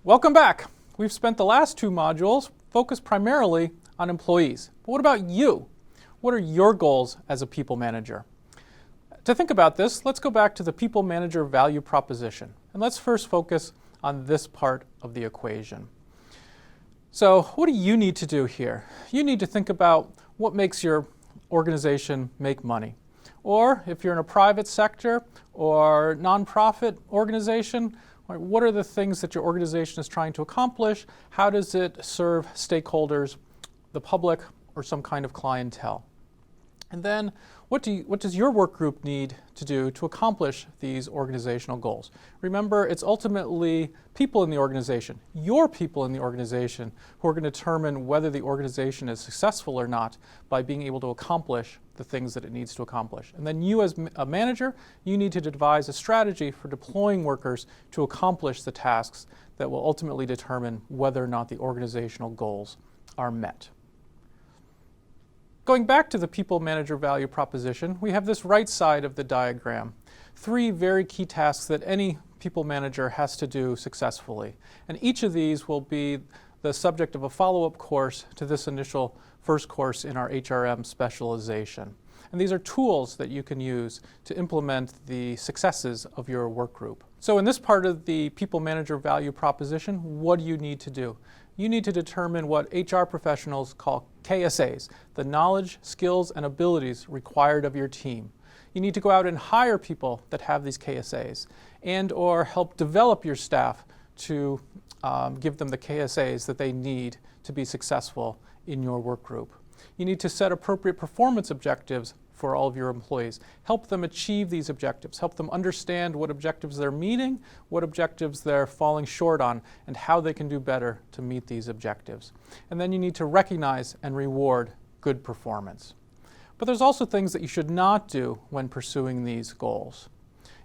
Welcome back. We've spent the last two modules focused primarily on employees. But what about you? What are your goals as a people manager? To think about this, let's go back to the people manager value proposition. And let's first focus on this part of the equation. So what do you need to do here? You need to think about what makes your organization make money. Or if you're in a private sector or nonprofit organization, what are the things that your organization is trying to accomplish? How does it serve stakeholders, the public, or some kind of clientele? And then what does your work group need to do to accomplish these organizational goals? Remember, it's ultimately people in the organization, your people in the organization, who are going to determine whether the organization is successful or not by being able to accomplish the things that it needs to accomplish. And then you as a manager, you need to devise a strategy for deploying workers to accomplish the tasks that will ultimately determine whether or not the organizational goals are met. Going back to the people manager value proposition, we have this right side of the diagram. Three very key tasks that any people manager has to do successfully. And each of these will be the subject of a follow-up course to this initial first course in our HRM specialization. And these are tools that you can use to implement the successes of your work group. So in this part of the people manager value proposition, what do you need to do? You need to determine what HR professionals call KSAs, the knowledge, skills, and abilities required of your team. You need to go out and hire people that have these KSAs and or help develop your staff to give them the KSAs that they need to be successful in your work group. You need to set appropriate performance objectives for all of your employees. Help them achieve these objectives. Help them understand what objectives they're meeting, what objectives they're falling short on, and how they can do better to meet these objectives. And then you need to recognize and reward good performance. But there's also things that you should not do when pursuing these goals.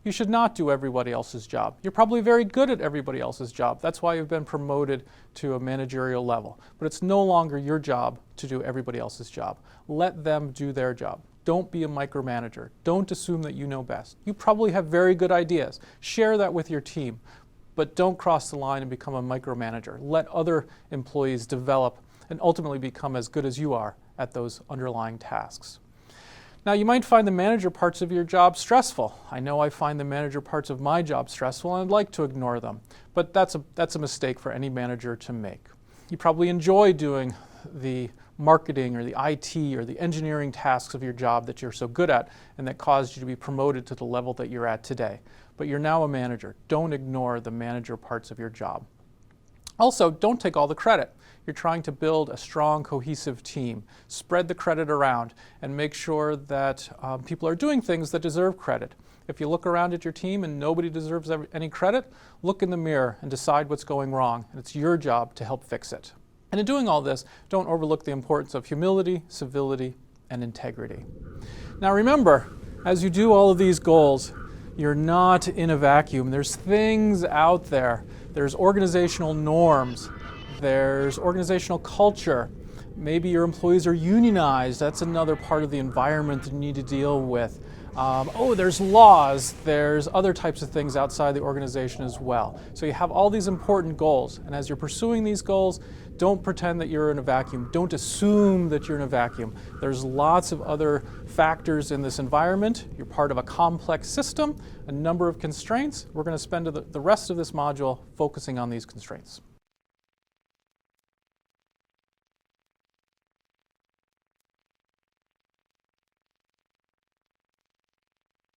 You should not do everybody else's job. You're probably very good at everybody else's job. That's why you've been promoted to a managerial level. But it's no longer your job to do everybody else's job. Let them do their job. Don't be a micromanager. Don't assume that you know best. You probably have very good ideas. Share that with your team, but don't cross the line and become a micromanager. Let other employees develop and ultimately become as good as you are at those underlying tasks. Now, you might find the manager parts of your job stressful. I know I find the manager parts of my job stressful, and I'd like to ignore them. But that's a mistake for any manager to make. You probably enjoy doing the marketing or the IT or the engineering tasks of your job that you're so good at and that caused you to be promoted to the level that you're at today. But you're now a manager. Don't ignore the manager parts of your job. Also, don't take all the credit. You're trying to build a strong, cohesive team. Spread the credit around and make sure that people are doing things that deserve credit. If you look around at your team and nobody deserves any credit, look in the mirror and decide what's going wrong. And it's your job to help fix it. And in doing all this, don't overlook the importance of humility, civility, and integrity. Now remember, as you do all of these goals, you're not in a vacuum. There's things out there. There's organizational norms. There's organizational culture. Maybe your employees are unionized. That's another part of the environment that you need to deal with. There's laws. There's other types of things outside the organization as well. So you have all these important goals. And as you're pursuing these goals, don't pretend that you're in a vacuum. Don't assume that you're in a vacuum. There's lots of other factors in this environment. You're part of a complex system, a number of constraints. We're going to spend the rest of this module focusing on these constraints.